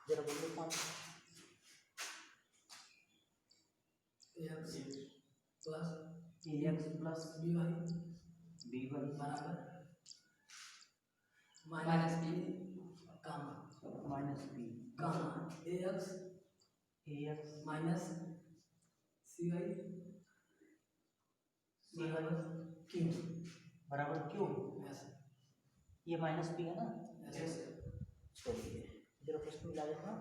जरा बोलो कौन एक्स प्लस बी वाई बराबर minus b gamma minus b gamma a x minus c y q बराबर q. ये माइनस बी है ना। यस चलिए जरा प्रश्न मिला देना।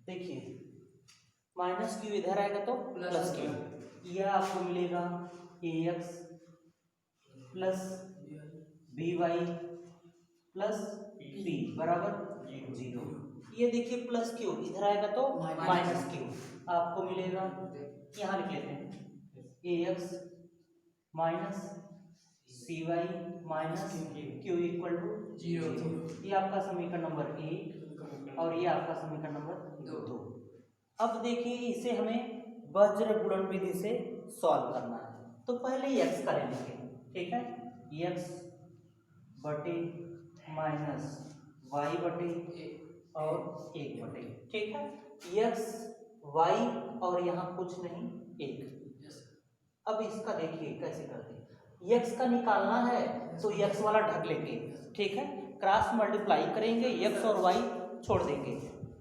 देखिए माइनस क्यू इधर आएगा तो प्लस क्यू, यह आपको मिलेगा a x plus b y plus p बराबर 0। ये देखिए प्लस क्यू इधर आएगा तो माइनस क्यू आपको मिलेगा, यहाँ लिख लेते हैं a x minus c y minus q equal to 0। ये आपका समीकरण नंबर 1 और ये आपका समीकरण नंबर 2। अब देखिए इसे हमें वज्र गुणन विधि से सॉल्व करना है, तो पहले एक्स का ले लेंगे। ठीक है, एक्स बटे माइनस वाई बटे और 1 बटे। ठीक है, एक्स वाई और यहाँ कुछ नहीं 1। अब इसका देखिए कैसे करते हैं, एक्स का निकालना है तो एक्स वाला ढक लेंगे। ठीक है, क्रॉस मल्टीप्लाई करेंगे, एक्स और वाई छोड़ देंगे।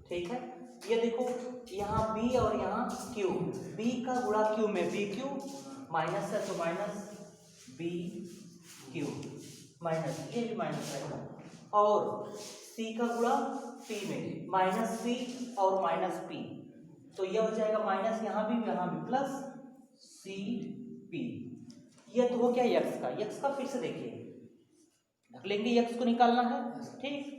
ठीक है, ये देखो यहाँ बी और यहाँ क्यू, बी का गुणा क्यू में बी क्यू माइनस है तो माइनस बी क्यू माइनस, ये भी माइनस रहेगा, और सी का गुणा पी में माइनस सी और माइनस पी, तो यह हो जाएगा माइनस यहाँ भी प्लस सी पी। यह तो हो गया एक्स का। एक्स का फिर से देखिए ढक लेंगे, एक्स को निकालना है। ठीक,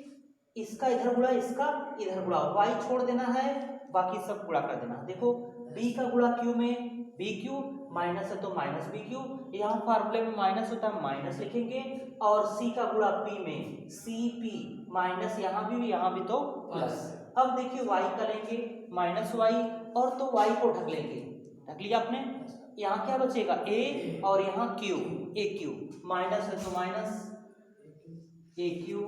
इसका इधर गुणा इसका इधर गुणा, वाई छोड़ देना है, बाकी सब गुणा कर देना। देखो बी का गुणा क्यू में बी क्यू माइनस है तो माइनस बी क्यू, यहाँ फार्मूले में माइनस होता है माइनस लिखेंगे, और सी का गुणा पी में सी पी माइनस यहाँ भी तो प्लस। अब देखिए वाई का लेंगे माइनस वाई, और तो वाई को ढक लेंगे, ढक लिया आपने। यहाँ क्या बचेगा ए और यहाँ क्यू, ए क्यू माइनस है तो माइनस ए क्यू,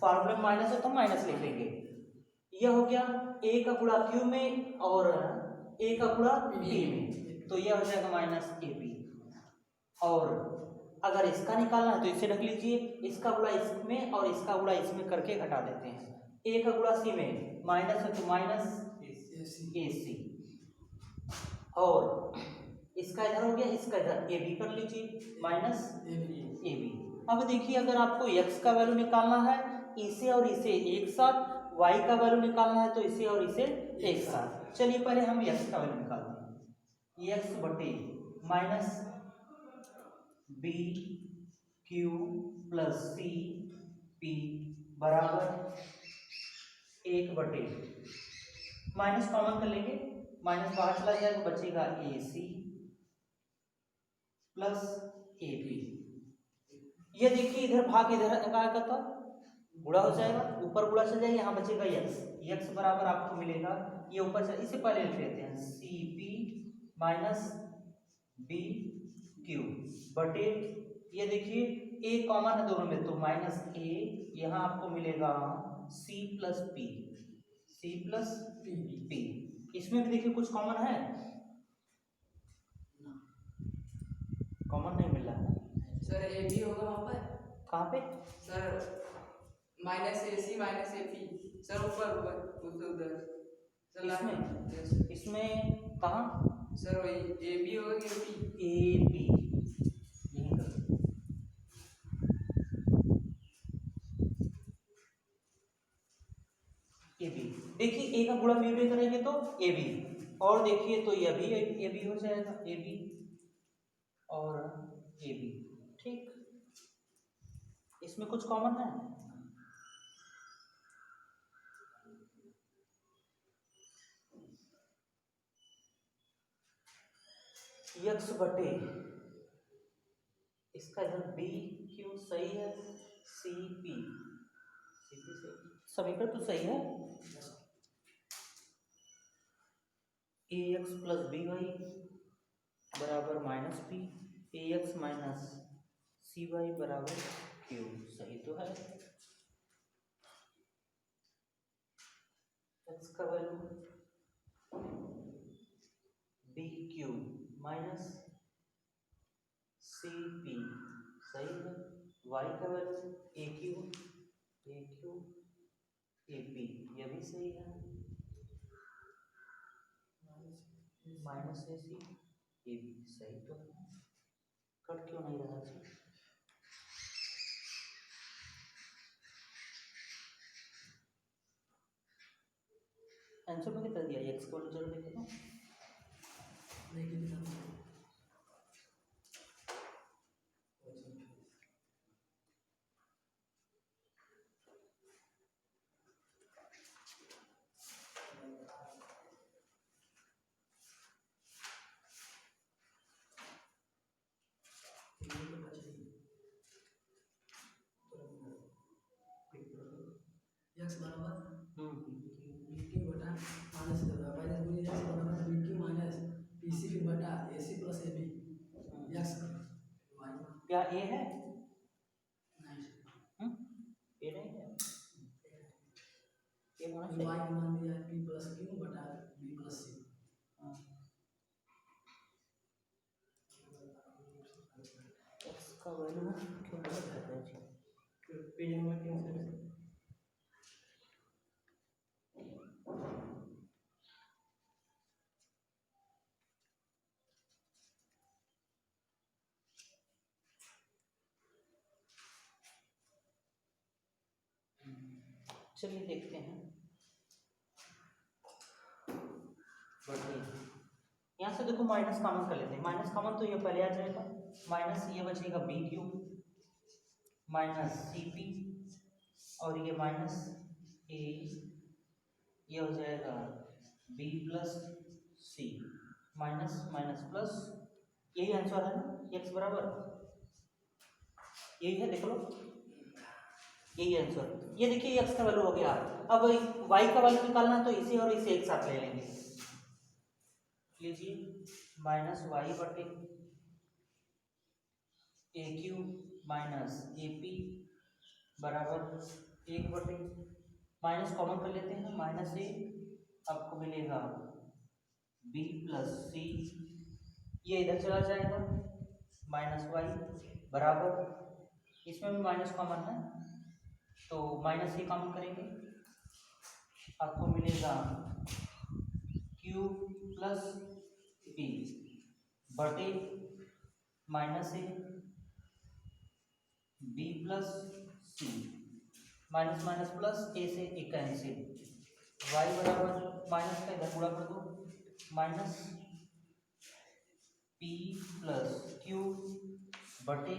फार्मूला में माइनस है तो माइनस लिख लेंगे। यह हो गया ए का गुणा क्यू में और ए का गुणा पी में, तो यह हो जाएगा माइनस ए पी। और अगर इसका निकालना है तो इसे रख लीजिए, इसका गुणा इसमें और इसका गुणा इसमें करके घटा देते हैं। ए का गुणा सी में माइनस है तो माइनस ए सी, और इसका इधर हो गया, इसका इधर ए बी कर लीजिए माइनस ए बी। अब देखिए अगर आपको x का वैल्यू निकालना है इसे और इसे एक साथ, y का वैल्यू निकालना है तो इसे और इसे एक साथ। चलिए पहले हम x का वैल्यू निकालते हैं, x बटे minus b q plus c p बराबर 1 बटे माइनस कॉमन कर लेंगे, माइनस बाहर चला जाएगा, बचेगा ए सी प्लस ए बी। ये देखिए इधर भाग इधर का था गुणा हो जाएगा, ऊपर गुणा चल जाएगा, यहाँ बचेगा एक्स, एक्स बराबर आपको मिलेगा, ये ऊपर चल, इसे पहले लिख लेते हैं c p minus b q बटे, ये देखिए ए कॉमन है दोनों में तो माइनस ए, यहाँ आपको मिलेगा c plus p, c plus p. इसमें भी देखिए कुछ कॉमन है, कॉमन नहीं मिल रहा है सर ए बी होगा वहाँ पर, कहाँ पे sir minus a c minus a p, sir ऊपर ऊपर उधर इसमें कहाँ सर वही ए बी होगा कि पी, ए बी यहीं कर ए बी। देखिए ए का गुणा बी करेंगे तो ए बी, और देखिए तो यह भी ए बी हो जाएगा, ए बी और ए बी। ठीक, इसमें कुछ कॉमन है, एक्स बटे इसका इधर बी क्यू सही है, सी पी समीकरण तो सही है, a x plus b y बराबर minus p, a x minus c y बराबर क्यू, सही तो है। एक्स का value b q minus c p, सही है। वाई का value a q a p, यह भी सही है। Minus a C A B, सही तो है। कट क्यों नहीं रहा जी? आंसर में कितना दिया? एक्स को जरूर देखे तो एक्स बराबर हम्म, बी क्यू बटा माइनस माइनस गुनी एक्स बराबर b q minus p c बटा a c plus a b x y क्या ए है? नहीं ए नहीं है, ए होना वाई चाहिए। का मान दिया पी प्लस क्यू बटा बी प्लस सी हाँ, एक्स का वैल्यू क्यों नहीं रहता है जी? पेज नंबर 3 से चलिए देखते हैं। बढ़िए, यहाँ से देखो माइनस कॉमन कर लेते हैं। माइनस कॉमन तो ये पहले आ जाएगा, माइनस ये बचेगा b q minus c p, और ये माइनस ए, ये हो जाएगा b plus c, minus minus plus, यही आंसर है ना? एक्स बराबर यही है, देख लो यही आंसर। ये देखिए एक्स का वैल्यू हो गया। अब वाई का वैल्यू निकालना है तो इसे और इसे एक साथ ले लेंगे। लीजिए माइनस वाई बटे ए क्यू माइनस ए पी बराबर एक बटे, माइनस कॉमन कर लेते हैं, माइनस ए, आपको मिलेगा बी प्लस सी, ये इधर चला जाएगा, माइनस वाई बराबर, इसमें भी माइनस कॉमन है तो माइनस ए कॉमन करेंगे, आपको मिलेगा क्यू प्लस बी बटे minus a b plus c, minus minus plus, a से ए कैंसिल, वाई बराबर माइनस का इधर गुणा कर दो, माइनस पी प्लस क्यू बटे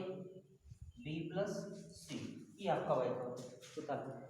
बी प्लस सी, ये आपका वाई का बता दो।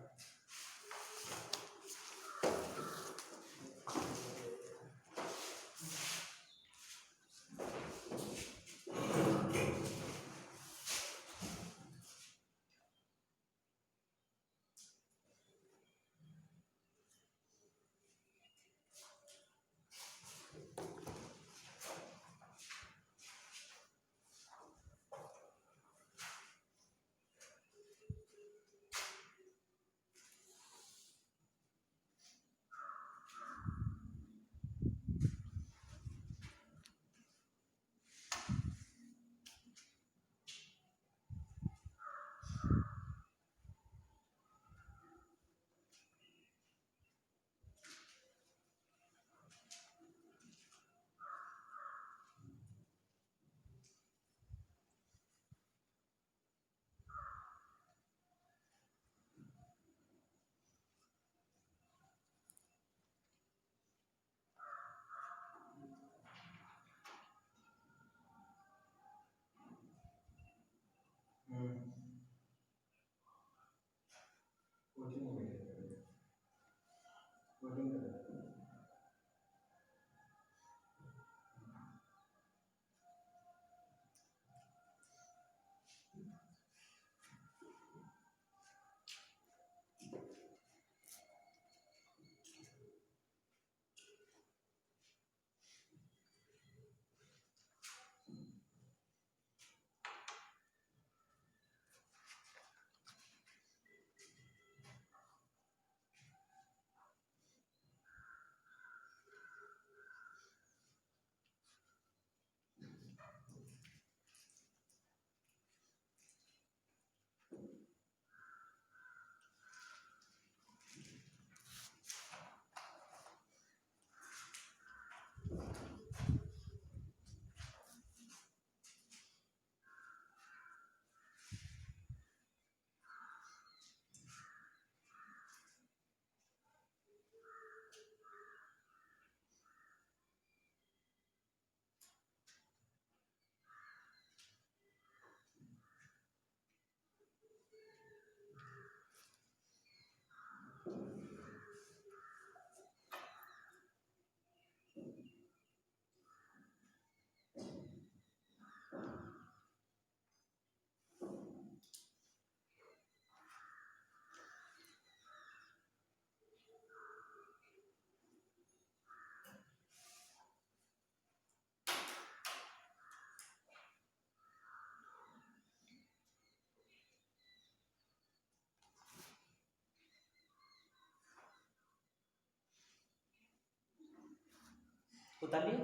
उतारिए।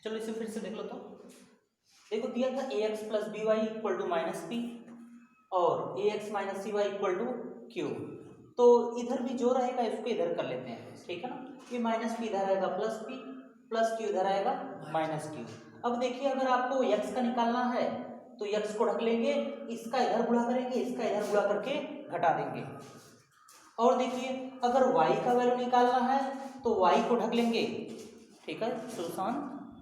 चलो इसे फिर से देख लो। तो देखो दिया था ax plus b y equal to minus p और ax minus c y equal to q. तो इधर भी जो रहेगा इसको इधर कर लेते हैं, ठीक है ना। ये माइनस पी इधर आएगा प्लस पी, प्लस क्यू इधर आएगा माइनस क्यू। अब देखिए अगर आपको x का निकालना है तो x को ढक लेंगे, इसका इधर गुणा करेंगे, इसका इधर गुणा करके घटा देंगे। और देखिए अगर y का वैल्यू निकालना है तो y को ढक लेंगे, ठीक है सुल्तान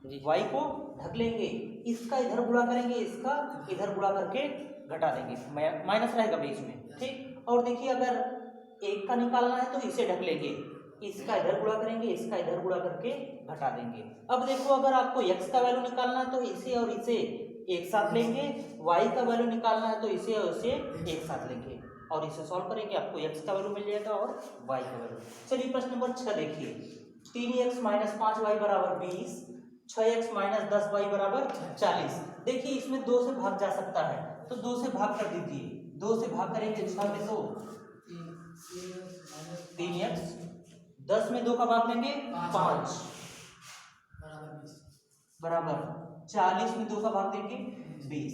जी, y को ढक लेंगे, इसका इधर गुणा करेंगे, इसका इधर गुणा करके घटा देंगे, माइनस रहेगा बीच में, ठीक। और देखिए अगर एक का निकालना है तो इसे ढक लेंगे, इसका इधर गुणा करेंगे, इसका इधर गुणा करके घटा देंगे। अब देखो अगर आपको x का वैल्यू निकालना है तो इसे और इसे एक साथ लेंगे, y का वैल्यू निकालना है तो इसे और इसे एक साथ लेंगे और इसे सॉल्व करेंगे, आपको x का वैल्यू मिल जाएगा और y का वैल्यू। चलिए प्रश्न नंबर 6 देखिए, 3x माइनस 5y बराबर 20, 6x माइनस 10y बराबर 40। देखिए इसमें 2 से भाग जा सकता है तो 2 से भाग कर दीजिए, 2 से भाग करेंगे 6 में तो 3x, 10 में 2 का भाग देंगे 5 बराबर 40 में 2 का भाग देंगे 20।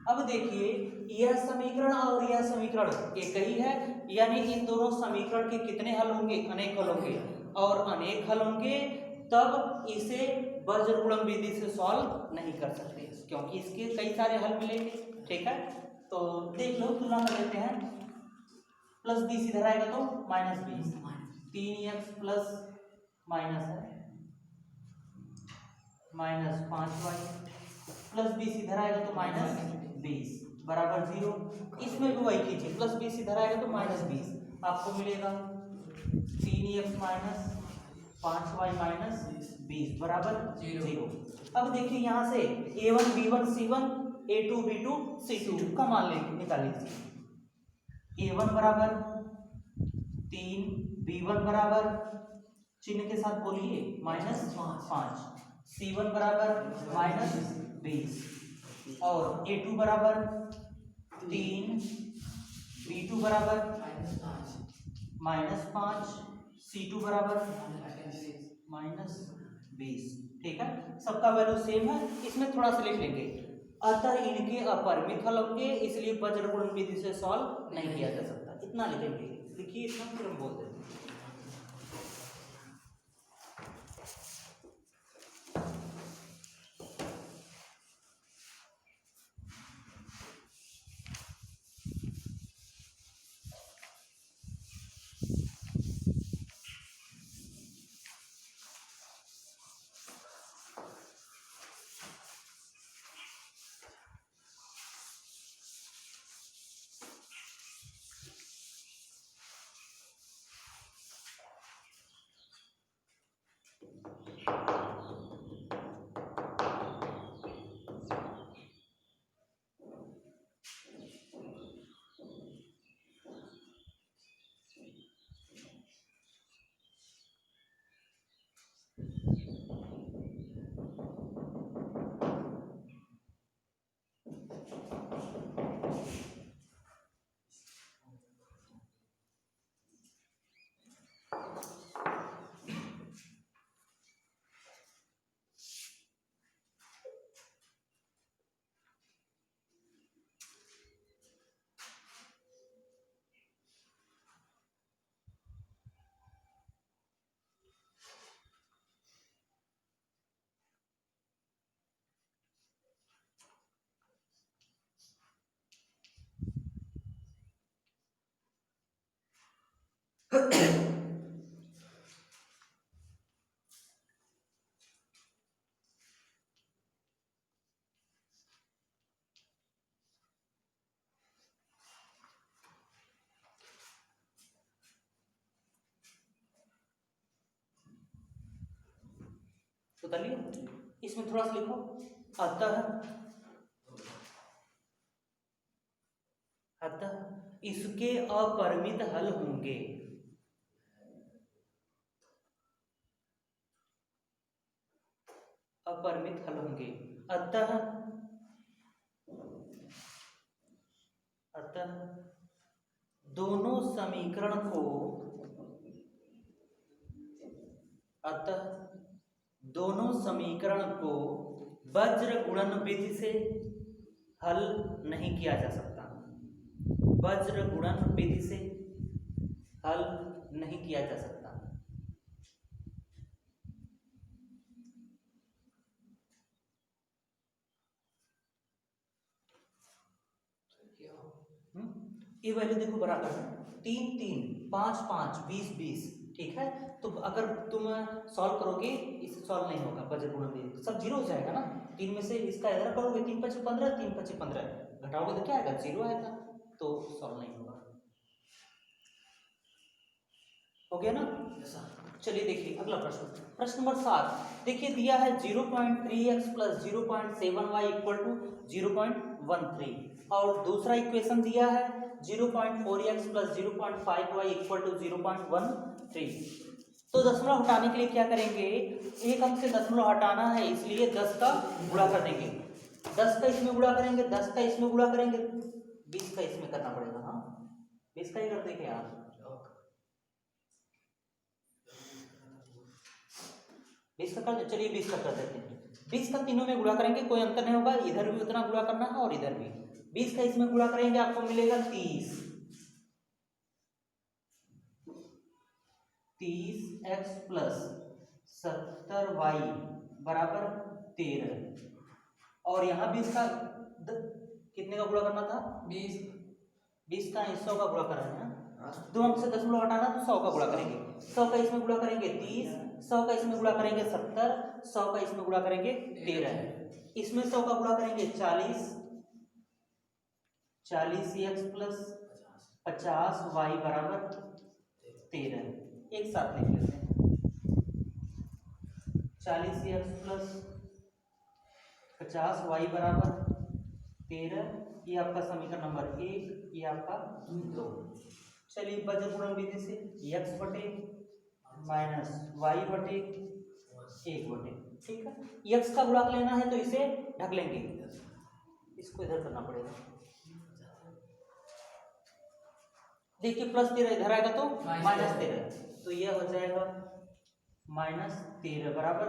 अब देखिए यह समीकरण और यह समीकरण एक ही है, यानी इन दोनों समीकरण के कितने हल होंगे, अनेक हल होंगे, और अनेक हल होंगे तब इसे वज्रगुणन विधि से सॉल्व नहीं कर सकते क्योंकि इसके कई सारे हल मिलेंगे, ठीक है। तो देख लो तुलना कर लेते हैं, प्लस 20 इधर आएगा तो माइनस 20, 3x प्लस माइनस है माइनस 5y प्लस 20 इधर आएगा तो माइनस 20 बराबर 0। इसमें भी वही कीजिए, प्लस 20 इधर आएगा तो माइनस 20, आपको मिलेगा 3x माइनस 5y माइनस 20 बराबर 0। अब देखिए यहाँ से a1 b1 c1 a2 b2 c2 का मान लेंगे, निकाल लीजिए। a1 बराबर 3, b1 बराबर चिन्ह के साथ बोलिए माइनस 5, c1 बराबर माइनस 20 और a2 बराबर 3, b2 बराबर माइनस 5, c2 बराबर माइनस 20, ठीक है। सबका वैल्यू सेम है, इसमें थोड़ा सा लिख लेंगे, अतः इनके अपरिमित हल होंगे इसलिए वज्रगुणन विधि से सॉल्व नहीं किया जा सकता, इतना लिखेंगे। लिखिए इतना फिर हम बोल देते हैं। उतारिए, इसमें थोड़ा सा लिखो, अतः इसके अपरिमित हल होंगे, अपरिमित हल होंगे, अतः दोनों समीकरण को, अतः दोनों समीकरण को वज्र गुणन विधि से हल नहीं किया जा सकता। वज्र गुणन विधि से हल नहीं किया जा सकता। ये वैल्यू देखो बराबर है 3 3 5 5 20 20, ठीक है। तो अगर तुम सॉल्व करोगे, इससे सॉल्व नहीं होगा वज्र गुणन विधि, सब जीरो हो जाएगा ना। 3 में से इसका इधर करोगे 3 5 15, 3 5 15 घटाओगे तो क्या आएगा, जीरो आएगा, तो सॉल्व नहीं होगा। हो गया ना। चलिए देखिए अगला प्रश्न, प्रश्न नंबर 7। देखिए दिया है 0.3x plus 0.7y equal to 0.13, और दूसरा इक्वेशन दिया है 0.4x plus 0.5y equal to 0.13। तो दशमलव हटाने के लिए क्या करेंगे, एक अंक से दशमलव हटाना है, इसलिए 10 का गुणा कर देंगे। 10 का इसमें गुणा करेंगे, 10 का इसमें गुणा करेंगे, 20 का इसमें करना पड़ेगा। हाँ 20 का ही कर देंगे यार, 20 का कर दे। चलिए 20 का कर देते हैं। 20 का तीनों में गुणा करेंगे, कोई अंतर नहीं होगा, इधर भी उतना गुणा करना है और इधर भी। 20 का इसमें गुणा करेंगे, आपको मिलेगा 30। 30x प्लस 70y बराबर 13, और यहाँ 20 का कितने का गुणा करना था, 20 का 100 का गुणा करना है। दो अंक से दशमलव हटाना तो 100 का गुणा करेंगे, 100 का इसमें गुणा करेंगे 30, 100 का इसमें गुणा करेंगे 70, 100 का इसमें गुणा करेंगे 13, इसमें 100 का गुणा करेंगे 40, 40x प्लस 50y बराबर 13। एक साथ लिख लेते हैं, 40x प्लस 50y बराबर 13, ये आपका समीकरण नंबर 1, ये आपका 2। चलिए वज्र गुणन विधि से x बटे माइनस वाई बटे 1 बटे, ठीक है। x का गुणांक लेना है तो इसे ढक लेंगे, इसको इधर करना पड़ेगा। देखिए प्लस 13 इधर आएगा तो माइनस 13, तो यह हो जाएगा माइनस 13 बराबर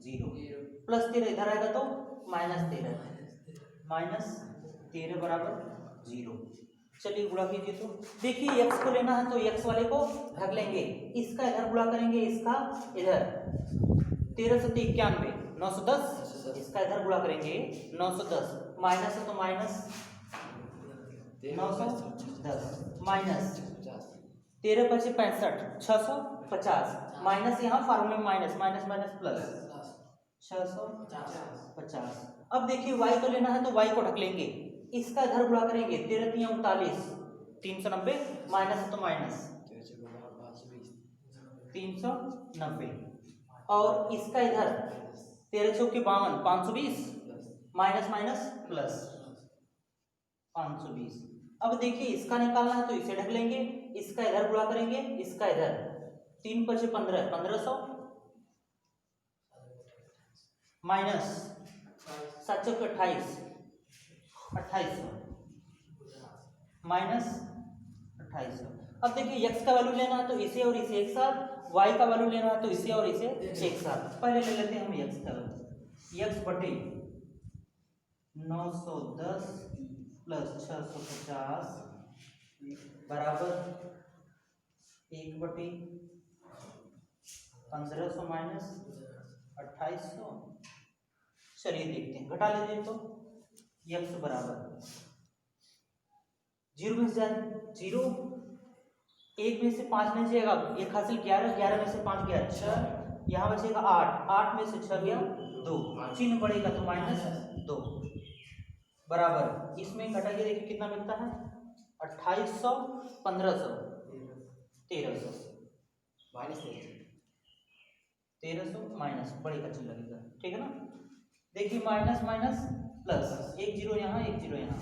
0। प्लस 13 इधर आएगा तो माइनस 13 बराबर 0। चलिए गुणा कीजिए। तो देखिए x को लेना है तो x वाले को ढक लेंगे, इसका इधर गुणा करेंगे, इसका इधर 13 से 91 910, इसका इधर गुणा करेंगे 910, माइनस है तो माइनस 910 माइनस 13 पचे 65 650, माइनस यहाँ फार्मूले में माइनस माइनस माइनस प्लस 650। अब देखिए y को लेना है तो y को ढक लेंगे, इसका इधर गुणा करेंगे 13 3 39 390, माइनस है तो माइनस 390, और इसका इधर 13 चौक 52 520, माइनस माइनस प्लस 520। अब देखिए इसका निकालना है तो इसे ढक लेंगे, इसका इधर गुणा करेंगे, इसका इधर 3 पचे 15 1500, माइनस 7 चौक 28 2800, माइनस 2800। अब देखिए x का वैल्यू लेना है तो इसे और इसे एक साथ, y का वैल्यू लेना है तो इसे और इसे एक साथ। पहले ले लेते हैं हम x का वैल्यू, x बटे 910 प्लस 650 बराबर 1 बटे 1500 माइनस 2800। चलिए देखते हैं, घटा लीजिए तो x बराबर 0 में से जाए 0, 1 में से 5 नहीं जाएगा, 1 हासिल 11, 11 में से 5 गया 6, यहाँ बचेगा 8, 8 में से 6 गया 2, चिन्ह बढ़ेगा तो माइनस 2 बराबर, इसमें घटाइए देखिए कितना मिलता है 2800 1500 1300 माइनस बढ़ेगा चिन्ह लगेगा, ठीक है ना। देखिए माइनस माइनस प्लस, 1 0 यहाँ 1 0 यहाँ,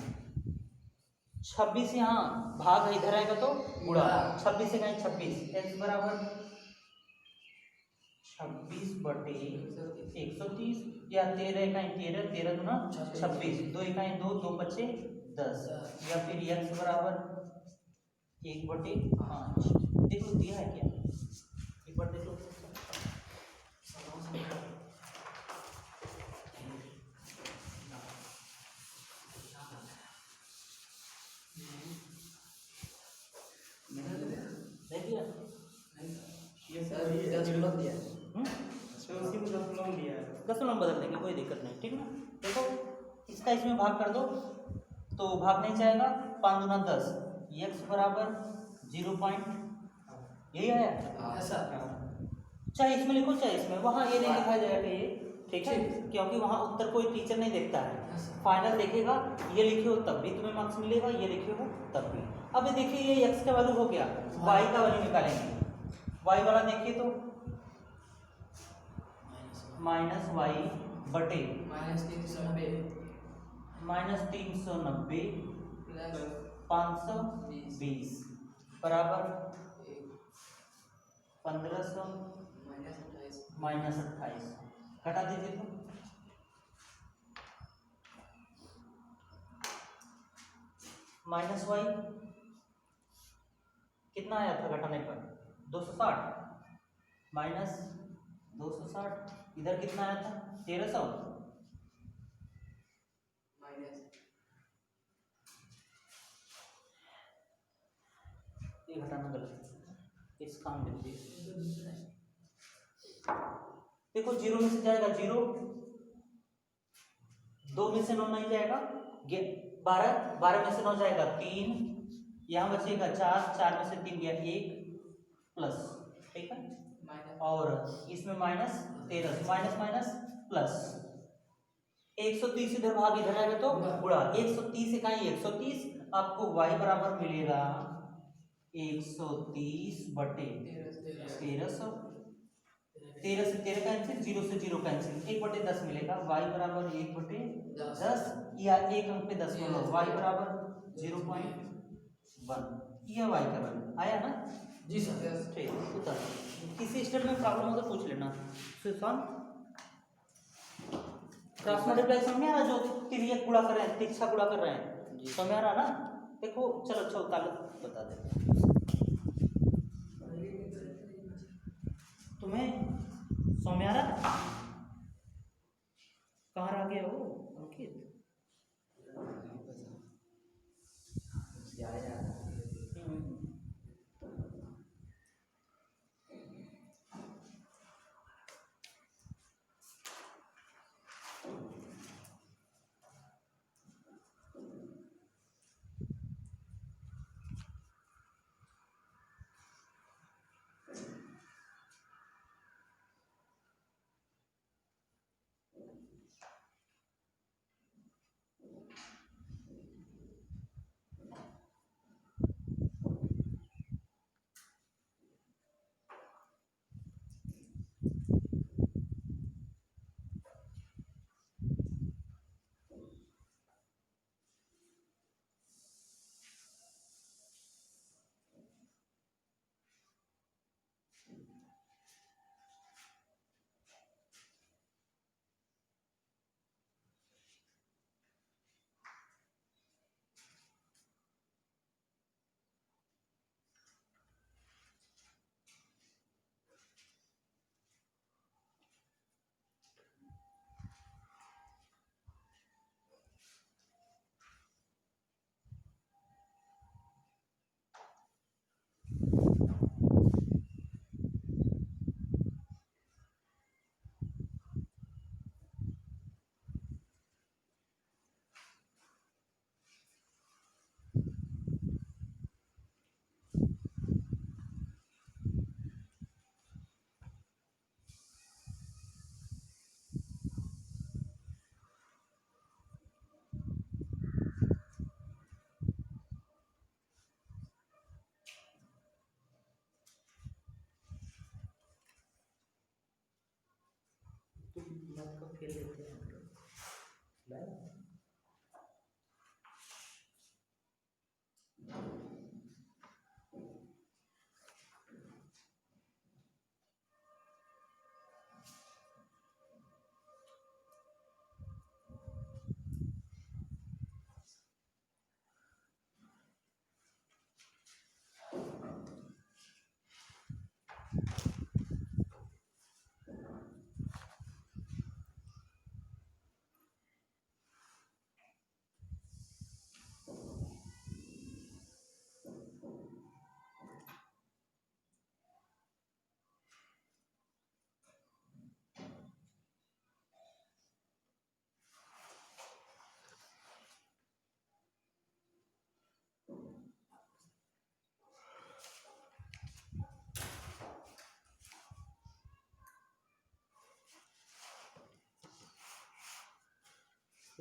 26 यहाँ भाग है, इधर आएगा तो गुणा, 26 से कहीं 26, x बराबर 26 बटे 130, या 13 कहीं 13 13 दूना 26, 2 इकाई 2 2 बचे 10, या फिर x बराबर 1 बटे 5। देखो दिया है क्या, एक बार देखो हम बदल देंगे, कोई दिक्कत नहीं, ठीक ना। देखो इसका इसमें भाग कर दो तो भाग नहीं जाएगा, 5 दूना 10, x बराबर 0 पॉइंट, यही आया। ऐसा चाहे इसमें लिखो चाहे इसमें, वहाँ ये नहीं लिखा जाएगा ये, ठीक है, क्योंकि वहाँ उत्तर कोई टीचर नहीं देखता है, फाइनल देखेगा। ये लिखे हो तब भी तुम्हें मार्क्स मिलेगा, ये लिखे हो तब भी। अब ये देखिए ये x का वैल्यू हो गया, y का वैल्यू निकालेंगे। y वाला देखिए तो माइनस वाई बटे -390 520 बराबर 1500 -28। घटा दीजिए तो माइनस वाई कितना आया था घटाने पर 260 माइनस 260, इधर कितना आया था 1300, ये घटाना गलत है, इस काम लिख दीजिए। देखो 0 में से जाएगा 0, 2 में से 9 नहीं जाएगा, 12 में से 9 जाएगा 3, यहाँ बचेगा 4 में से 3 गया 1 प्लस, ठीक है, और इसमें माइनस 13, माइनस माइनस प्लस 130, इधर भाग इधर आएगा तो गुणा 130 से कहीं 130, आपको y बराबर मिलेगा 130 बटे 1300, 13 से 13 कैंसिल, 0 से 0 कैंसिल, 1 बटे 10 मिलेगा, y बराबर 1 बटे 10 या 1 अंक पे 10 में लो, y बराबर 0.1, यह y का वैल्यू आया ना जी सर। ठीक, उत्तर। किसी स्टेट में प्रॉब्लम हो तो पूछ लेना। सुशांत क्रॉस मल्टीप्लाई समझ में आ रहा, जो तिर्यक गुणा कर रहे हैं, तिरछा गुणा कर रहे हैं, समझ आ रहा ना। देखो चलो अच्छा उतार बता दे तुम्हें, समझ आ रहा, कहाँ रह गया वो अंकित, बात को फेल लेते हैं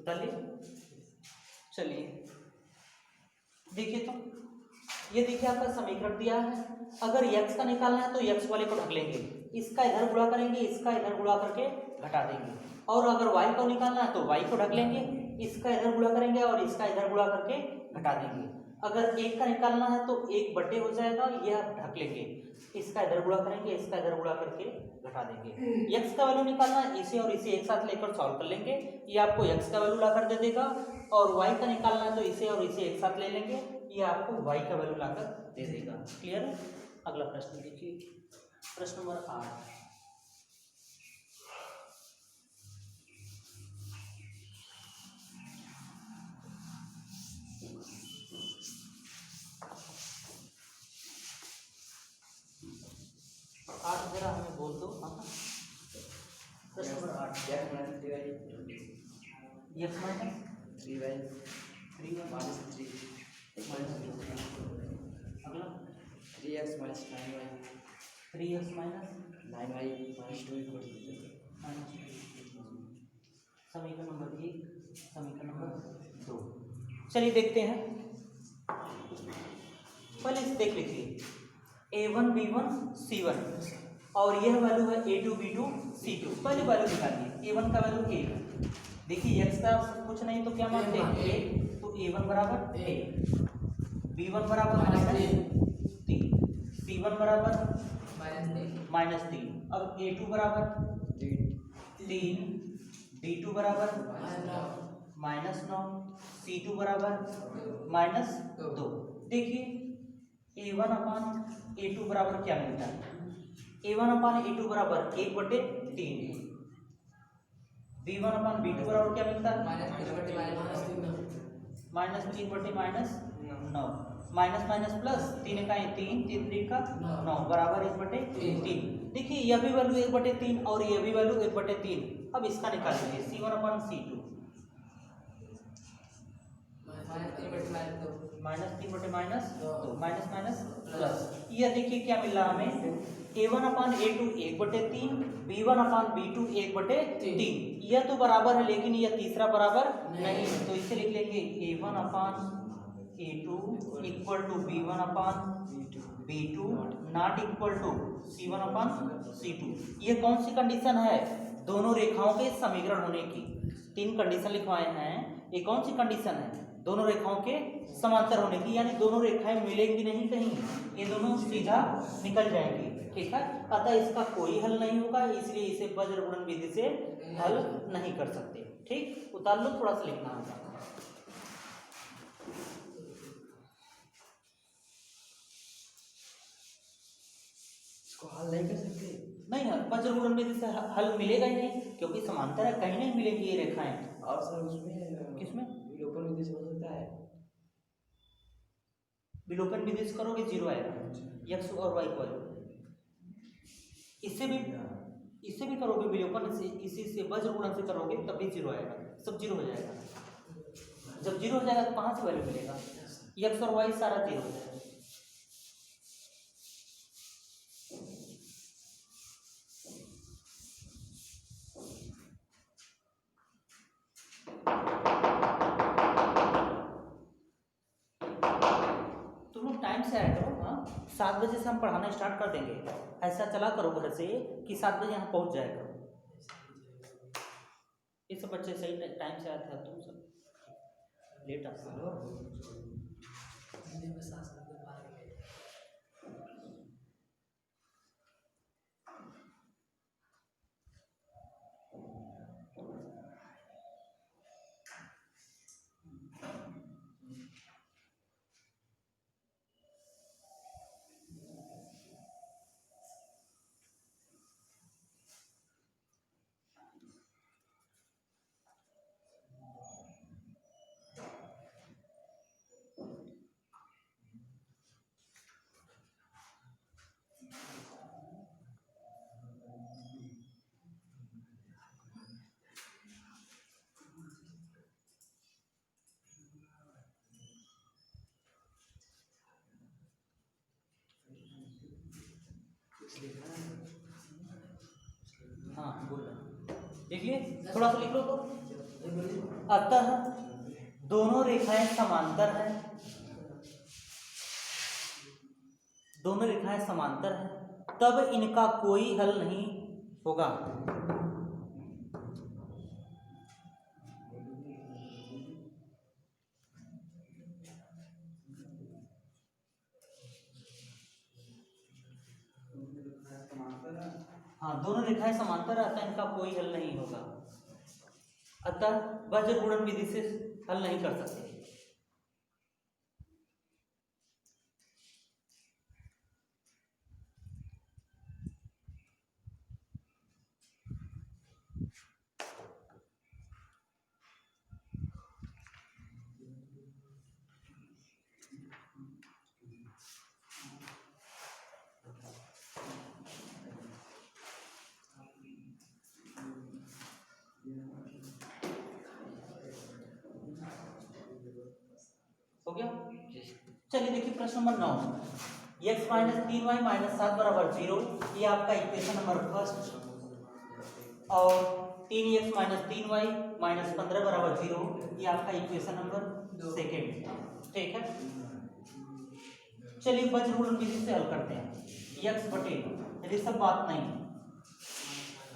डालिए। चलिए देखिए, तो ये देखिए आपका समीकरण दिया है। अगर x का निकालना है तो x वाले को ढक लेंगे, इसका इधर गुणा करेंगे, इसका इधर गुणा करके घटा देंगे। और अगर y को निकालना है तो y को ढक लेंगे, इसका इधर गुणा करेंगे और इसका इधर गुणा करके घटा देंगे। अगर 1 का निकालना है तो 1 बटे हो जाएगा, ये आप ढक लेंगे, इसका इधर गुणा करेंगे, इसका इधर गुणा करके घटा देंगे। x का वैल्यू निकालना है, इसे और इसे एक साथ लेकर सॉल्व कर लेंगे, ये आपको x का वैल्यू लाकर दे देगा। और y का निकालना है तो इसे और इसे एक साथ ले लेंगे, ये आपको y का वैल्यू लाकर दे देगा। क्लियर है? अगला प्रश्न देखिए, प्रश्न नंबर 8। जरा हमें बोल दो। हाँ, प्रश्न number 8। x minus 3y x minus 3y 3 minus 3 अगला 3x minus 9y 3x minus 9y minus 2 equal to 0. समीकरण नंबर 1, समीकरण नंबर 2। चलिए देखते हैं। पहले इसे देख लीजिए, a1 b1 c1 और यह वैल्यू है a2 b2 c2। पहले वैल्यू निकालिए। a1 का वैल्यू 1, देखिए x का कुछ नहीं तो क्या मानते हैं 1, तो a1 बराबर 1, b1 बराबर -3, c1 बराबर -3, अब a2 बराबर 3, b2 बराबर -9, c2 बराबर -2। देखिए a1 अपान a2 बराबर क्या मिलता है? a1 अपान a2 बराबर 1/3, b1 अपान b2 बराबर क्या मिलता है? -3/-9, माइनस माइनस प्लस, 3 का 3, 3 3 का 9 बराबर 1/3। देखिए यह भी वैल्यू 1/3 और यह भी वैल्यू 1/3। अब इसका निकाल लीजिए, c1 upon c2 -3/-2, minus minus plus. यह देखिए क्या मिल रहा हमें, a1 upon a2 1/3, b1 upon b2 1/3। यह तो बराबर है लेकिन यह तीसरा बराबर नहीं, तो इसे लिख लेंगे a1 upon a2 equal to b1 upon b2 not equal to c1 upon c2। ये कौन सी कंडीशन है? दोनों रेखाओं के समीकरण होने की। 3 कंडीशन लिखवाए हैं, ये कौन सी कंडीशन है? दोनों रेखाओं के समांतर होने की, यानी दोनों रेखाएं मिलेंगी नहीं कहीं, ये दोनों सीधा निकल जाएंगी। ठीक है, अतः इसका कोई हल नहीं होगा, इसलिए इसे वज्र गुणन विधि से हल नहीं कर सकते। ठीक, उतार लो, थोड़ा सा लिखना होगा। इसको हल नहीं कर सकते। नहीं, वज्र गुणन विधि से हल मिलेगा ही नहीं, क्योंकि समांतर है, कहीं नहीं मिलेंगी ये रेखाएं। और सर उसमें किसमें? विलोपन विधि से हो सकता है। विलोपन विधि से करोगे 0 आएगा, x और y को। इससे भी करोगे विलोपन से, इसी से वज्र गुणन से करोगे तब भी 0 आएगा, सब 0 हो जाएगा। जब 0 हो जाएगा तो कहाँ से वैल्यू मिलेगा? x और y सारा 0 हो जाएगा। तुम लोग टाइम से आया करो। हाँ, 7 बजे से हम पढ़ाना स्टार्ट कर देंगे। ऐसा चला करो घर से कि 7 बजे यहाँ पहुँच जाया करो। ये सब बच्चे सही टाइम से आते हैं, तुम सब लेट आते हो। हाँ बोल रहा, देखिए थोड़ा सा लिख लो तो। अतः दोनों रेखाएं समांतर हैं, दोनों रेखाएं समांतर हैं, तब इनका कोई हल नहीं होगा। हाँ, दोनों रेखाएं समांतर, अतः इनका कोई हल नहीं होगा। अतः वज्र गुणन विधि से हल नहीं कर सकते। हो गया। चलिए देखिए प्रश्न number 9, x minus 3y minus 7 बराबर 0, ये आपका इक्वेशन नंबर फर्स्ट, और 3x माइनस 3y माइनस 15 बराबर 0, ये आपका इक्वेशन नंबर सेकेंड। ठीक है, चलिए वज्र गुणन विधि से हल करते हैं। x बटे, यदि सब बात नहीं,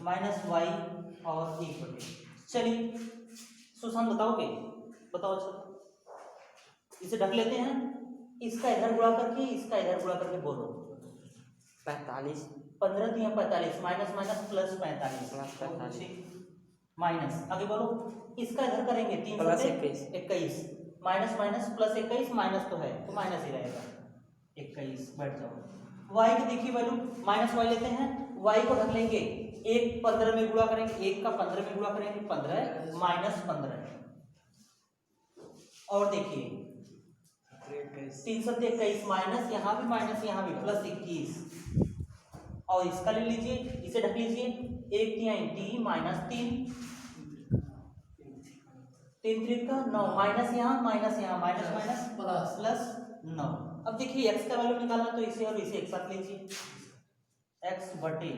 माइनस y और 1 बटे, चलिए सुशांत बताओगे, बताओ अच्छा, इसे ढक लेते हैं, इसका इधर गुणा करके इसका इधर गुणा करके बोलो। 45 15 दिया 45, माइनस माइनस प्लस 45 माइनस, आगे बोलो, इसका इधर करेंगे 3 प्लस से 21, माइनस माइनस प्लस 21, माइनस तो है तो माइनस ही रहेगा 21, बैठ जाओ। y की देखिए वैल्यू, माइनस y लेते हैं, y को ढक लेंगे, 1 15 में गुणा करेंगे, 1 का 15 में गुणा करेंगे 15 माइनस 15, और देखिए 3 से 21 माइनस, यहाँ भी माइनस यहाँ भी प्लस 21, और इसका ले लीजिए, इसे ढक लीजिए, 1 3 3 माइनस 3 3 का 9, माइनस यहाँ माइनस माइनस प्लस 9। अब देखिए x का वैल्यू निकालना, तो इसे और इसे एक साथ लीजिए, x बटे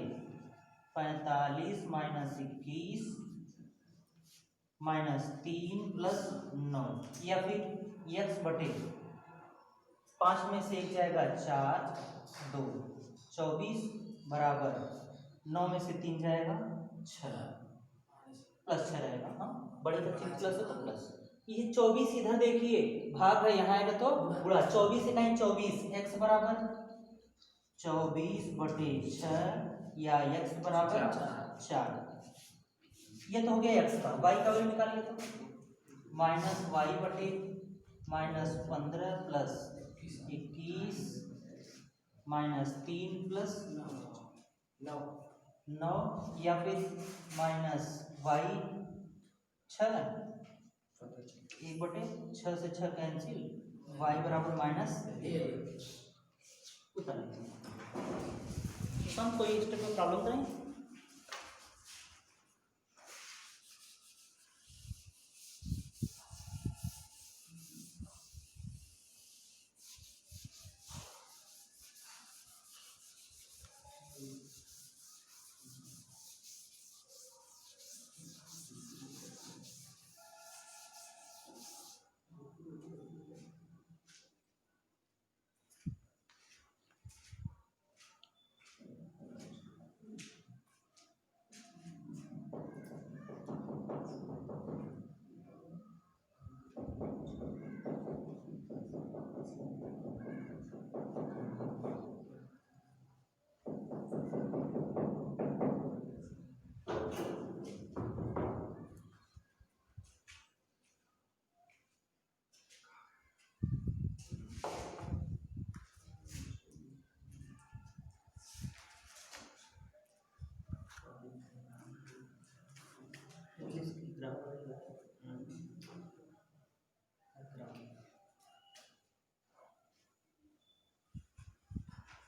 45 माइनस 21 माइनस 3 प्लस 9, या फिर x बटे 5 में से 1 जाएगा 4 2 24 बराबर 9 में से 3 जाएगा 6 प्लस 6 रहेगा। हाँ, बड़े बच्चे प्लस है तो प्लस, ये 24 इधर देखिए भाग है, यहाँ आएगा तो गुणा, 24 से कहीं 24, x बराबर 24 बटे 6 या x बराबर 4, ये तो हो गया x का। y का वैल्यू निकालिए तो माइनस y बटे माइनस 15 प्लस 21 माइनस 3 प्लस 9, या फिर माइनस y 6, 1 बटे 6 से 6 कैंसिल, y बराबर माइनस 1, उतना सम। कोई स्टेप में प्रॉब्लम तो नहीं?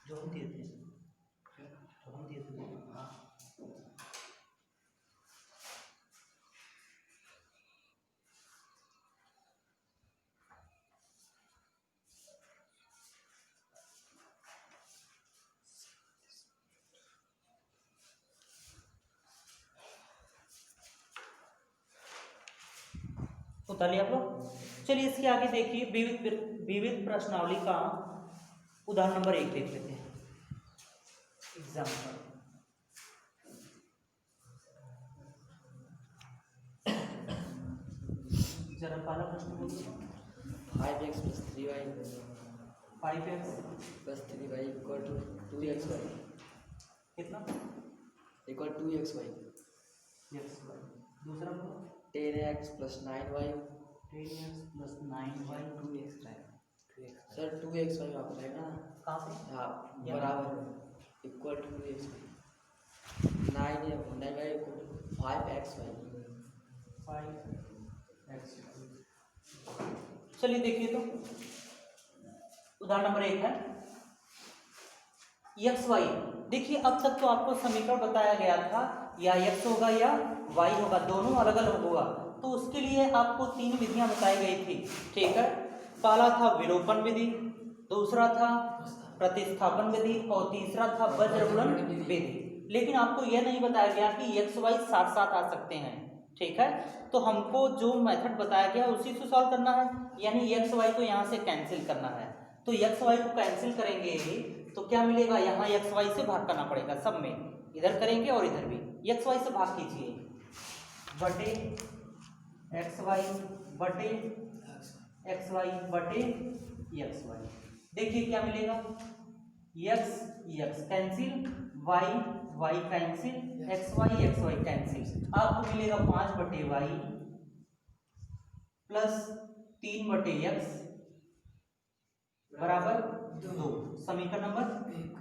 जो हम दिए थे, हाँ, उतार लिया आप लोग। चलिए इसके आगे देखिए, विविध प्रश्नावली का उदाहरण नंबर 1 देख लेते हैं। एग्जाम्पल, जरा पहला प्रश्न बोलिए। 5x plus 3y 5x plus 3y equal to 2xy कितना equal to 2xy। x y। दूसरा 10x plus 9y 10x plus 9y 2xy। Sir 2xy वापस आएगा ना, कहाँ से? हाँ यहाँ। बराबर equal to 2xy। 9y equal to 5xy। 5x। चलिए देखिए तो उदाहरण नंबर 1 है एक्स वाई। देखिए अब तक तो आपको समीकरण बताया गया था, या x होगा या y होगा, दोनों अलग अलग होगा। तो उसके लिए आपको 3 विधियां बताई गई थी, ठीक है। पहला था विलोपन विधि, दूसरा था प्रतिस्थापन विधि और तीसरा था वज्रगुणन विधि। लेकिन आपको यह नहीं बताया गया कि एक्स वाई साथ साथ आ सकते हैं, ठीक है। तो हमको जो मेथड बताया गया उसी से सॉल्व करना है, यानी एक्स वाई को यहाँ से कैंसिल करना है। तो एक्स वाई को कैंसिल करेंगे तो क्या मिलेगा, यहाँ एक्स वाई से भाग करना पड़ेगा, सब में इधर करेंगे और इधर भी एक्स वाई से भाग कीजिए, बटे एक्स वाई बटे एक्स वाई बटे एक्स वाई। देखिए क्या मिलेगा, x x cancel, y y cancel, x y cancel. आपको मिलेगा 5 बटे वाई प्लस 3 बटे एक्स बराबर 2। समीकरण नंबर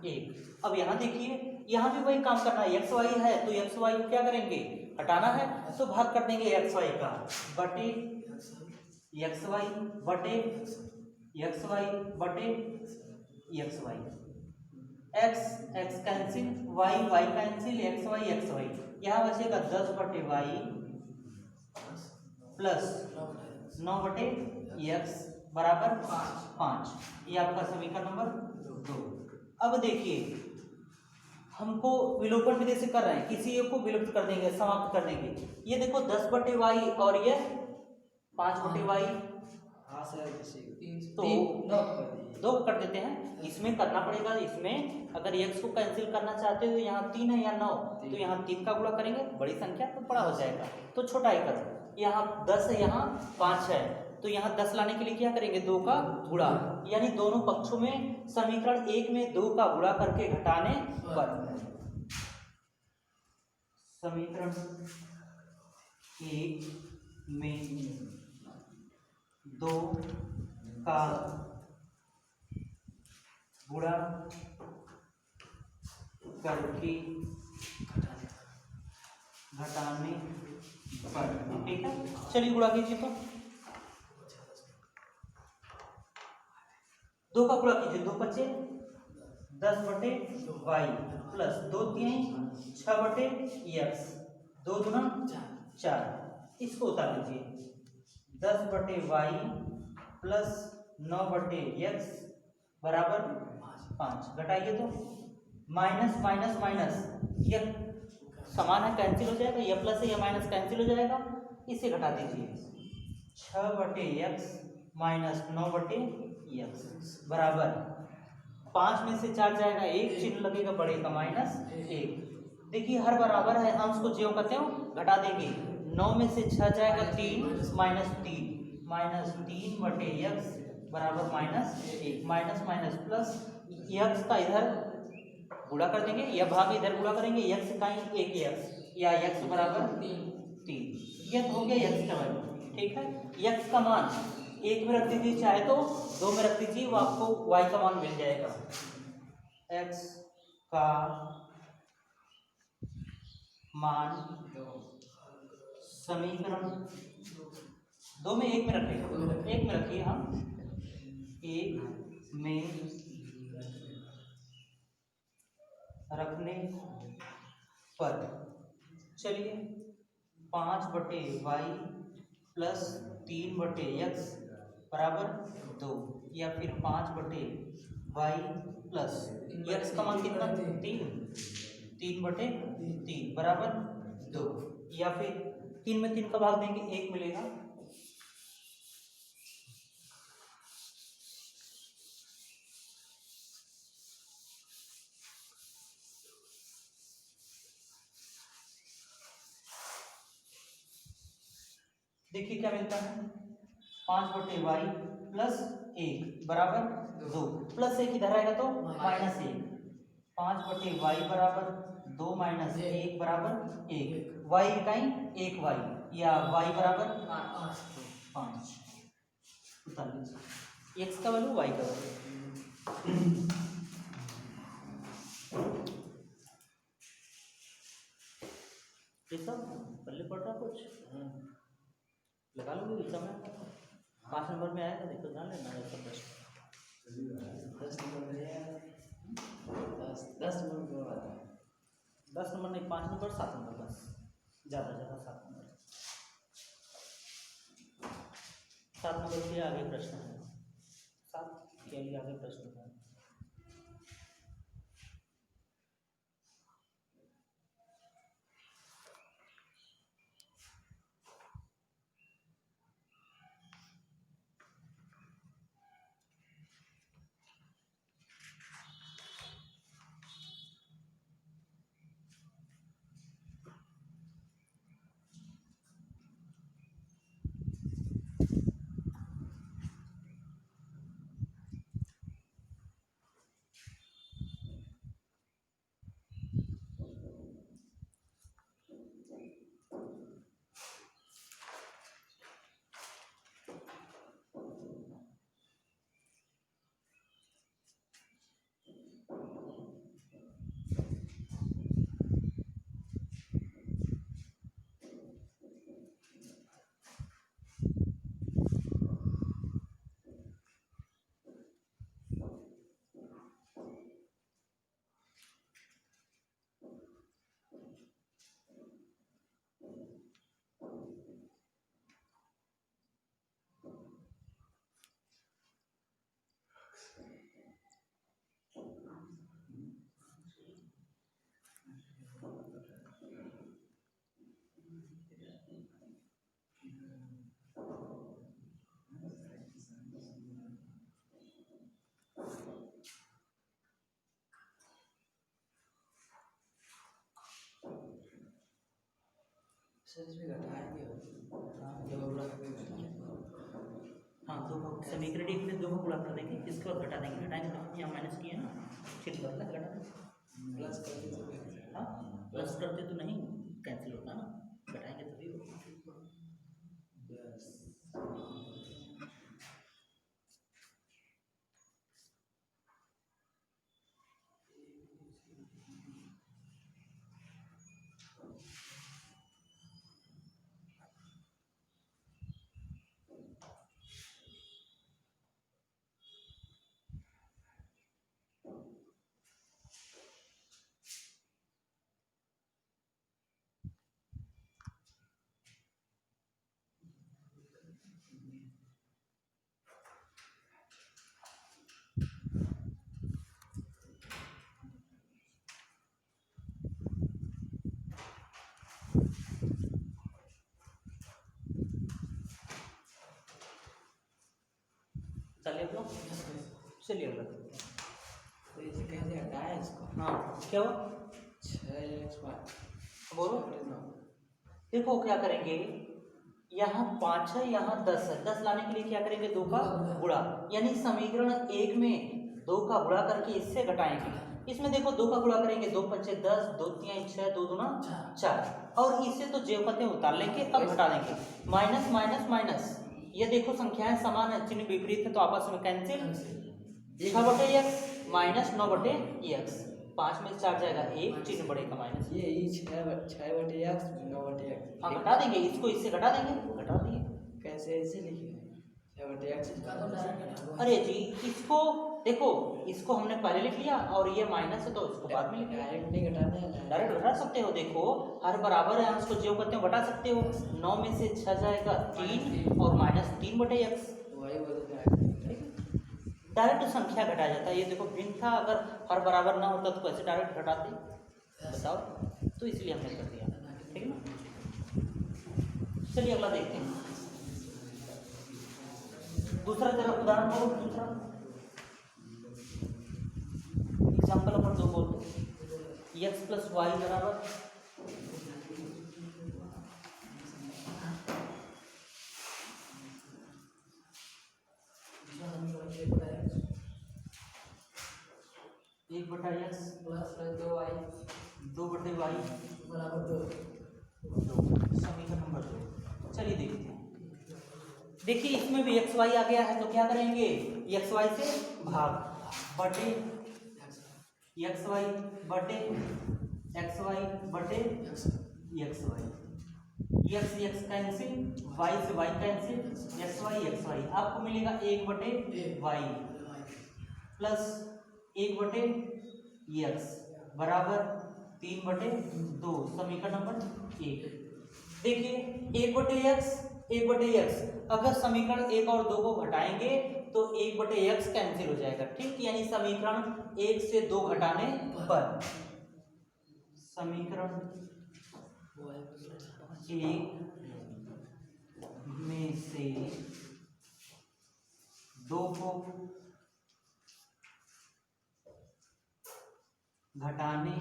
1। अब यहाँ देखिए, यहाँ भी वही काम करना है, एक्स वाई है तो एक्स वाई को क्या करेंगे, हटाना है, तो भाग कर देंगे एक्स वाई का, बटे एक्स वाई बटे एक्स वाई बटे x y. X x cancel, y y cancel, x y. यहाँ बचेगा 10 बटे वाई प्लस 9 बटे एक्स बराबर 5। ये आपका समीकरण नंबर 2। अब देखिए हमको विलोपन विधि से कर रहे हैं, किसी एक को विलुप्त कर देंगे, समाप्त कर देंगे। ये देखो 10 बटे वाई और ये 5 बटे वाई, हाँ सर तो 2 कर देते हैं। इसमें करना पड़ेगा, इसमें अगर x को कैंसिल करना चाहते हो तो यहाँ 3 है या 9, तो यहाँ 3 का गुणा करेंगे, बड़ी संख्या तो बड़ा हो जाएगा, तो छोटा ही करो। यहाँ 10 है, यहाँ 5 है, तो यहाँ 10 लाने के लिए क्या करेंगे, 2 का गुणा, यानी दोनों पक्षों में समीकरण 1 में 2 का गुणा करके घटाने पर समीकरण 1 में 2 का गुणा करके घटाने पर, ठीक है। चलिए गुणा कीजिए, तो 2 का गुणा कीजिए, 2 बचे 10 बटे वाई प्लस 2 3 6 बटे एक्स, 2 दूना 4। इसको उतार लीजिए, 10 बटे वाई प्लस 9 बटे एक्स बराबर 5। घटाइए तो माइनस माइनस माइनस, ये समान है, कैंसिल हो जाएगा, ये प्लस है ये माइनस कैंसिल हो जाएगा, इसे घटा दीजिए। 6 बटे एक्स माइनस 9 बटे एक्स बराबर 5 में से 4 जाएगा, 1 चिन्ह लगेगा बड़े का, माइनस 1। देखिए हर बराबर है, अंश को ज्यों करते हो घटा देंगे। 9 में से 6 जाएगा 3, माइनस 3 बटे एक्स बराबर -1। माइनस माइनस प्लस, एक्स का इधर गुणा कर देंगे, यह भाग इधर गुणा करेंगे, एक्स का 1 एक्स, या एक्स बराबर 3। यह हो गया एक्स का वैल्यू, ठीक है। एक्स का मान 1 में रख दीजिए, चाहे तो 2 में रख दीजिए, वो आपको वाई का मान मिल जाएगा। एक्स का मान समीकरण 2 में 1 में रखेगा, 1 में रखिए, हम 1 में रखने पर, चलिए 5 बटे वाई प्लस 3 बटे एक्स बराबर 2, या फिर 5 बटे वाई प्लस एक्स का मान कितना, 3 बटे 3 बराबर 2, या फिर 3 में 3 का भाग देंगे, 1 मिलेगा, देखिए क्या मिलता है, 5/y प्लस 1 बराबर 2, प्लस 1 इधर आएगा तो माइनस 1, 5/y बराबर 2 माइनस 1 बराबर 1, y इकाई 1y या y बराबर 5, 45, x का वैल्यू y का वैल्यू। ये सब पल्ले पड़ रहा कुछ लगा लोगे एग्जाम में, 5 नंबर में आएगा, देखो जान लेना ये सब प्रश्न। 10 नंबर में 10 नंबर में आता है। 10 नंबर नहीं, 5 नंबर 7 नंबर बस, ज़्यादा ज़्यादा 7 नंबर, 7 नंबर के आगे प्रश्न है, 7 के लिए आगे प्रश्न है। सर इसमें घटाएंगे जब पूरा हाँ, दो भाग समीकरण एक में दो भाग गुणा कर देंगे, इसके बाद घटा देंगे, घटाएंगे तो यहाँ माइनस किए ना, फिर बदला घटा देंगे, प्लस करके तो हाँ प्लस करते तो नहीं कैंसिल होता ना, घटाएंगे तभी होगा। चलिए अपना, चलिए अगला, तो इसे कैसे हटाया इसको? हाँ क्या हुआ, 6x बोलो। देखो क्या करेंगे, यहाँ 5 है, यहाँ 10 है, 10 लाने के लिए क्या करेंगे, 2 का गुणा, यानी समीकरण 1 में 2 का गुणा करके इससे घटाएंगे। इसमें देखो 2 का गुणा करेंगे, 2 पंचे 10, 2 तियां 6, 2 दूना 4, और इससे तो जेवकते उतार लेंगे, अब घटा देंगे, माइनस माइनस माइनस, ये देखो संख्याएं समान है, चिन्ह विपरीत है तो आपस में कैंसिल, 6/x माइनस 9/x, 5 में 4 जाएगा 1, चिन्ह बढ़ेगा माइनस, ये 6/x 9/x। हाँ घटा देंगे, इसको इससे घटा देंगे, घटा दिए। कैसे ऐसे लिखे 6/x का तो डायरेक्ट अरे जी इसको देखो, इसको हमने पहले लिख लिया और ये माइनस है तो इसको बाद में लिख लिया, डायरेक्ट नहीं घटाना है, डायरेक्ट घटा सकते हो। देखो हर बराबर है, अंश को जो करते हो घटा सकते हो, 9 में से 6 जाएगा 3 और माइनस 3/x, वही बोलते हैं डायरेक्ट संख्या घटाया जाता है। ये देखो भिन्न था, अगर हर बराबर ना होता तो कैसे डायरेक्ट घटाते, बताओ, तो इसलिए हमने कर दिया, ठीक है ना। चलिए अगला देखते हैं, दूसरा जरा उदाहरण करो, दूसरा एग्जाम्पल नंबर 2 बोल दो, x प्लस वाई बराबर 1 बटा x प्लस 2y 2 बटे y बराबर 2। 2। समीकरण नंबर 2। चलिए देखते हैं। देखिए इसमें भी एक्स वाई आ गया है तो क्या करेंगे, एक्स वाई से भाग बटे एक्स वाई बटे एक्स वाई बटे x y, x x cancel, y से वाई कैंसिल, एक्स वाई आपको मिलेगा 1 बटे वाई प्लस 1 बटे एक्स बराबर 3 बटे 2। समीकरण नंबर 1। देखिए 1 बटे एक्स, अगर समीकरण 1 और 2 को घटाएंगे तो 1 बटे एक्स कैंसिल हो जाएगा, ठीक। यानी समीकरण 1 से 2 घटाने पर समीकरण 1 में से 2 को घटाने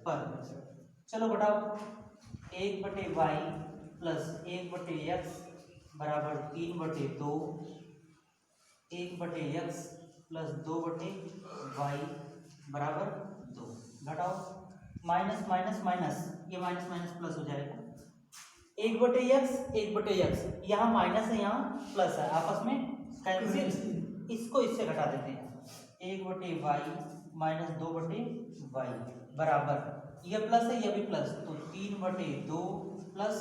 पर, चलो घटाओ, 1 बटे वाई प्लस 1 बटे एक्स बराबर 3 बटे 2, 1 बटे एक्स प्लस 2 बटे वाई बराबर 2। घटाओ, माइनस माइनस माइनस, ये माइनस माइनस प्लस हो जाएगा। 1 बटे एक्स, यहाँ माइनस है यहाँ प्लस है, आपस में कैंसिल, इसको इससे घटा देते हैं। 1 बटे वाई माइनस 2 बटे वाई बराबर, ये प्लस है ये भी प्लस, तो 3 बटे 2 प्लस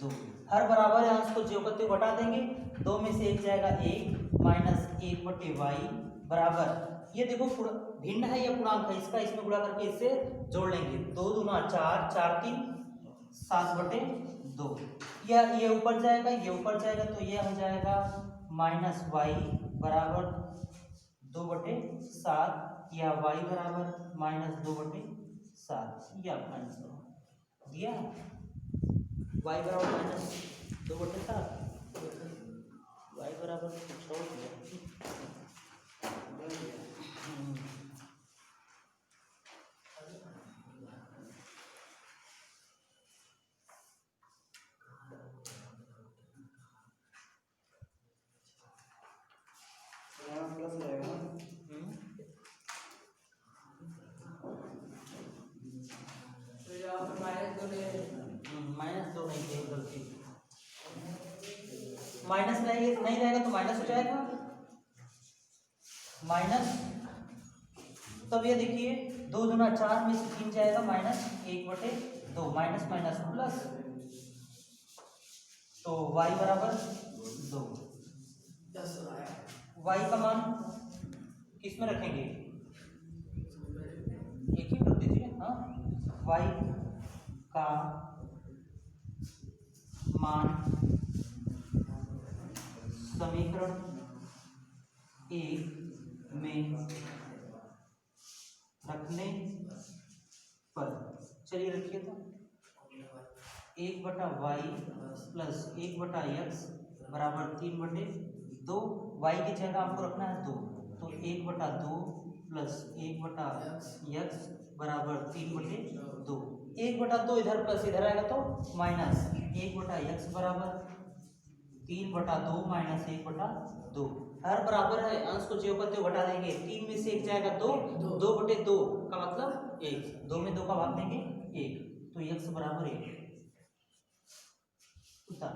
2। हर बराबर है, अंश को ज्यों करते घटा देंगे, 2 में से 1 जाएगा 1 माइनस 1 बटे वाई बराबर, ये देखो भिन्न है, ये पूर्णांक है, इसका इसमें गुणा करके इससे जोड़ लेंगे, 2 दूना 4, 4 3 7 बटे 2। ये ऊपर जाएगा, ये ऊपर जाएगा, तो ये हो जाएगा माइनस वाई बराबर 2 बटे 7, या वाई बराबर माइनस 2 बटे 7। ये आपका आंसर हो दिया, वाई बराबर माइनस 2 बटे 7, वाई बराबर कुछ और दिया। प्लस रहेगा तो यहाँ पर -2 ले, माइनस 2 नहीं थे, गलती, माइनस नहीं रहेगा तो माइनस हो जाएगा, माइनस, तब ये देखिए 2 दूना 4 में से 3 जाएगा माइनस 1 बटे 2, माइनस माइनस प्लस, तो y बराबर 2। y का मान किस में रखेंगे, एक ही रख दीजिए, हाँ, y का मान समीकरण 1 में रखने पर, चलिए रखिए, तो 1 बटा वाई प्लस 1 बटा एक्स बराबर 3 बटे 2, वाई की जगह आपको रखना है 2, तो 1 बटा 2 प्लस 1 बटा एक्स बराबर 3 बटे 2। 1 बटा 2 इधर प्लस इधर आएगा तो माइनस, 1 बटा एक्स बराबर 3 बटा 2 माइनस 1 बटा 2। हर बराबर है, अंश को ज्यों करते घटा देंगे, 3 में से 1 जाएगा 2, 2 बटे 2 का मतलब 1, 2 में 2 का भाग देंगे 1, तो एक्स बराबर 1 उतार।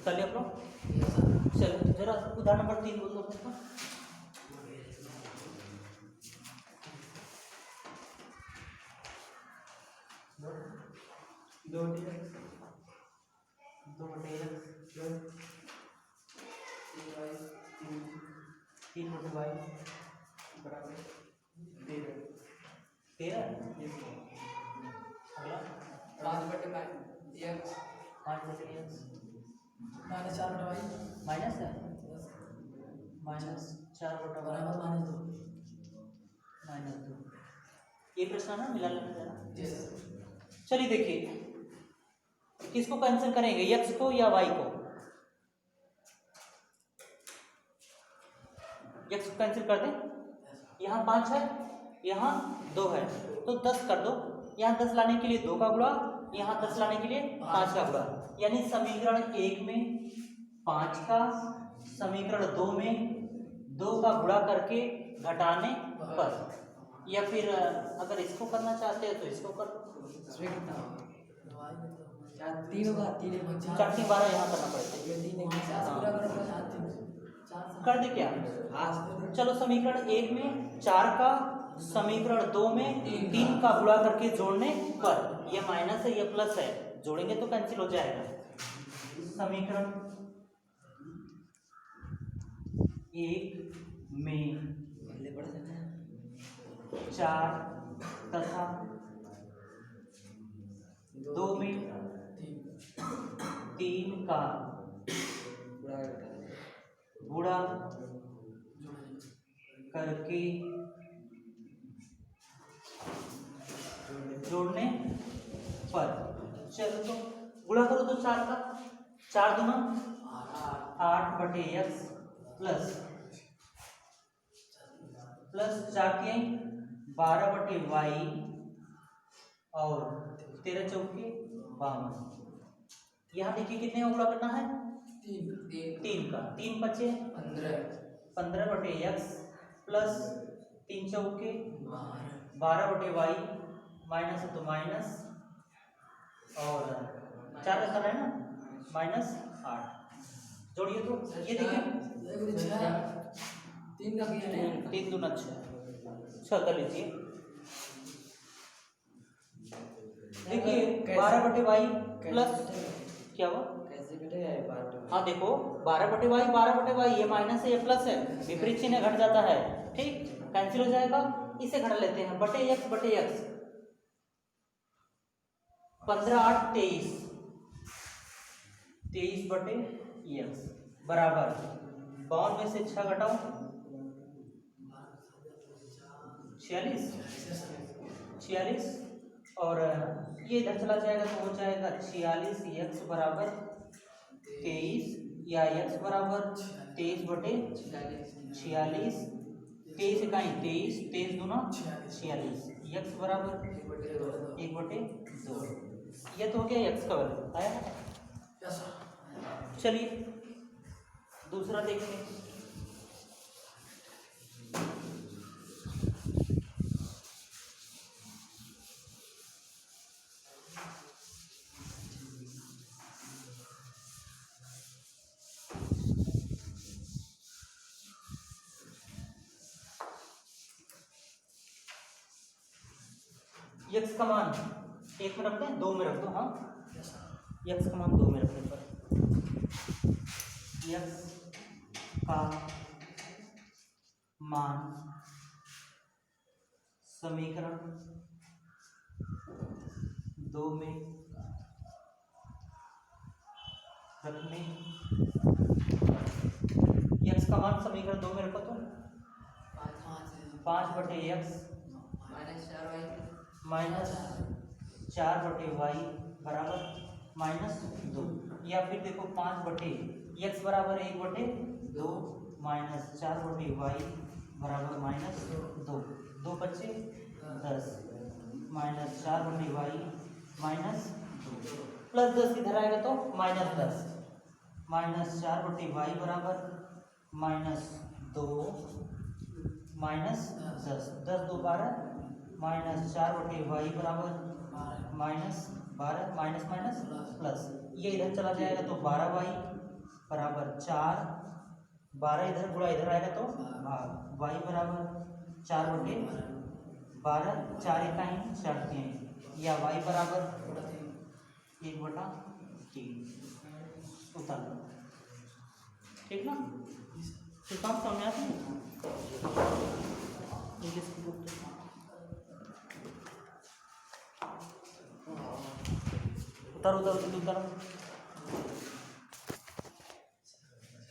कर लिया आप लोग? चलो जरा उदाहरण नंबर 3 बोल दो अपने को। दो बटे एक्स तीन बटे वाई बराबर 13। अगला 5 बटे x 5 बटे एक्स माइनस 4 बटा वाई माइनस है माइनस 4 बटा वाई बराबर -2। ये प्रश्न ना मिला लेना जरा। जी सर। चलिए देखिए किसको कैंसिल करेंगे, x को या y को? x को कैंसिल कर दें। यहाँ 5 है, यहाँ 2 है, तो 10 कर दो। यहाँ 10 लाने के लिए 2 का गुणा, यहाँ 10 लाने के लिए 5 का गुणा, यानी समीकरण 1 में 5 का, समीकरण 2 में 2 का गुणा करके घटाने पर, या फिर अगर इसको करना चाहते हैं तो इसको कर दो। इसमें कितना होगा? तीन होगा, तीन चटनी 12 यहाँ करना पड़ेगा। ये तीन है, 50 पूरा करो, 4 3 4 कर दे क्या? हाँ चलो समीकरण 1 में 4 का, समीकरण 2 में 3 का गुणा करके जोड़ने पर, ये माइनस है ये प्लस है, जोड़ेंगे तो कैंसिल हो जाएगा। समीकरण 1 में 4 तथा 2 में 3 का गुणा करके जोड़ने पर, चलो तो गुणा करो तो 4 का, 4 दूना 8 बटे एक्स प्लस 4 के 12 बटे वाई और 13 चौके 52। यहाँ देखिए कितने का गुणा करना है? 3 का, 3 बचे 15 बटे एक्स प्लस 3 चौके 12 बटे वाई, माइनस है तो माइनस, और 4 का करना है ना, माइनस 8। जोड़िए तो ये देखिए 3 का किया है, 3 दूना 6 कर लीजिए। देखिए 12 बटे वाई प्लस क्या हुआ? कैसे कटेगा ये बात? हाँ देखो 12 बटे वाई, ये माइनस है ये प्लस है, विपरीत चिन्ह घट जाता है, ठीक, कैंसिल हो जाएगा। इसे घटा लेते हैं, बटे एक्स 15 8 23, 23 बटे एक्स बराबर 52 में से 6 घटाओ 46, और ये इधर चला जाएगा तो हो जाएगा 46 एक्स बराबर 23, या एक्स बराबर 23 बटे 46, 23 इकाई 23, 23 दूना 46, एक्स बराबर 1/2। ये तो हो गया एक्स का वैल्यू आया। चलिए दूसरा देखेंगे। एक्स का मान 1 में रखते हैं, 2 में रख दो। हाँ एक्स का मान 2 में रखने पर एक्स का मान समीकरण 2 में रखने x का मान समीकरण 2 में रखो तो 5 बटे x -4/y बराबर -2, या फिर देखो 5 बटे x बराबर 1/2 -4/y बराबर -2, 2 बचे 10 -4/y -2 प्लस 10 इधर आएगा तो -10 -4/y बराबर -2 -10 10 2 12 -4/y बराबर -12 माइनस माइनस प्लस, ये इधर चला जाएगा तो 12y बराबर 4, 12 इधर गुणा इधर आएगा तो भाग, y बराबर 4/12 4 इकाई 4 3, या y बराबर 1/3 उतार लो। ठीक ना, तो काम समझ आती है इंग्लिश की बुक उतार उतार उतार